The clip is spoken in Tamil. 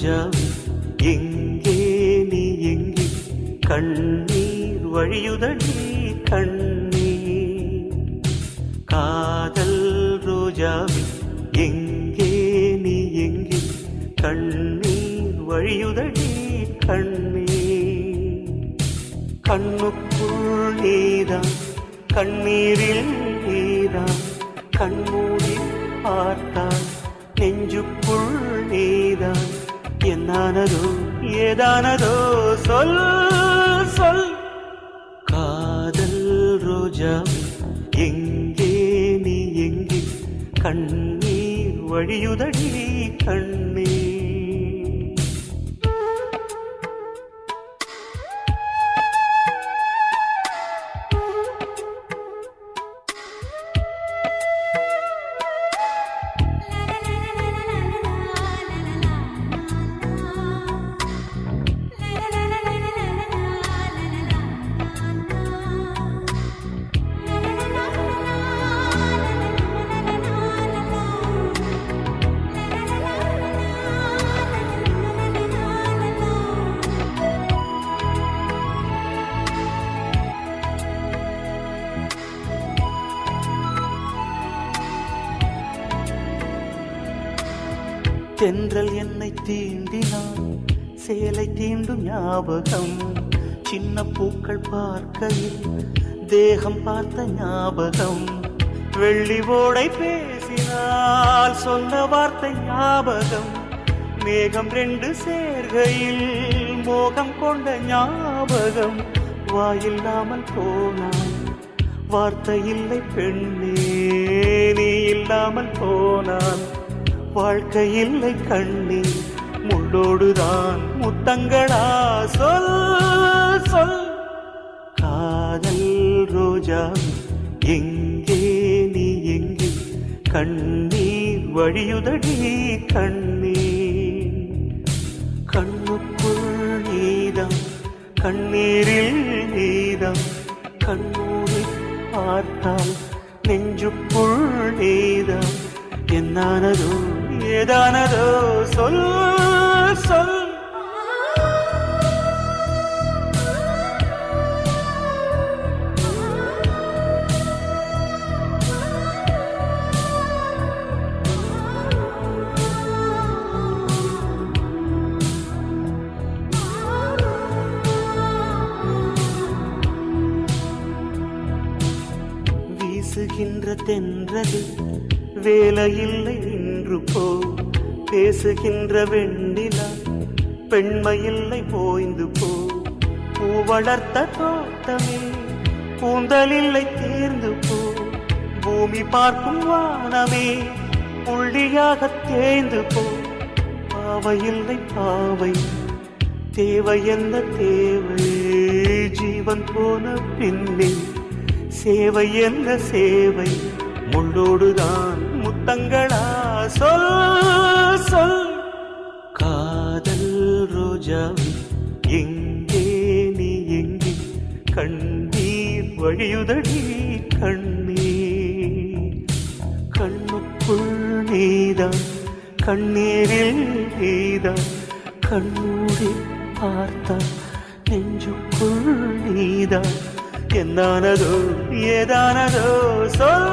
ரோஜாவே எங்கே நீ எங்கே கண்ணீர் வழியுதடி கண்ணீர் காதல் ரோஜாவே எங்கே நீ எங்கே கண்ணீர் வழியுதடி கண்ணீர் கண்ணுக்குள் நீதான் கண்ணீரில் நீதான் கண்மூடி பார்த்தால் நெஞ்சுக்குள் நீதான் என்னானதோ ஏதானதோ சொல் சொல் காதல் ரோஜாவே எங்கே நீ எங்கே கண்ணீர் வழியுதடி கண்ணீர் தென்றல் என்னை தீண்டினான் சேலை தீண்டும் ஞாபகம் சின்ன பூக்கள் பார்க்கையில் தேகம் பார்த்த ஞாபகம் வெள்ளி ஓடை பேசினால் சொன்ன வார்த்தை ஞாபகம் மேகம் ரெண்டு சேர்கையில் மோகம் கொண்ட ஞாபகம் வாயில்லாமல் போனான் வார்த்தை இல்லை பெண்ணே நீ இல்லாமல் போனான் வாழ்க்கை இல்லை கண்ணீர் முள்ளோடுதான் முத்தங்களா சொல் சொல் காதல் ரோஜா எங்கே நீ எங்கே கண்ணீர் வழியுதடி கண்ணீர் கண்ணுக்குள் நீதான் கண்ணீரில் நீதான் கண்ணூரை பார்த்தால் நெஞ்சுக்குள் நீதான் என்னானதோ ஏதானதோ சொல் சொல் வீசுகின்ற தென்றல் வேலையில்லை நின்று போ பேசுகின்ற வெண்ணிலா பெண்மையில்லை போய்ந்து போ பூ வளர்த்த தோட்டமே கூந்தலில்லை தேர்ந்து போ பூமி பார்க்கும் வானமே புள்ளியாக தேய்ந்து போ பாவையில்லை பாவை தேவை என்ன தேவை ஜீவன் போன பின்னே சேவை என்ன சேவை முள்ளோடுதான் முத்தங்களா சொல் சொல் காதல் ரோஜாவே எங்கே நீ எங்கே கண்ணீர் வழியுதடி கண்ணீர் கண்ணுக்குள் நீதான் கண்ணீரில் நீதான் கண்ணூரி பார்த்தா நெஞ்சுக்குள் நீதான் என்னானதோ ஏதானதோ சொல்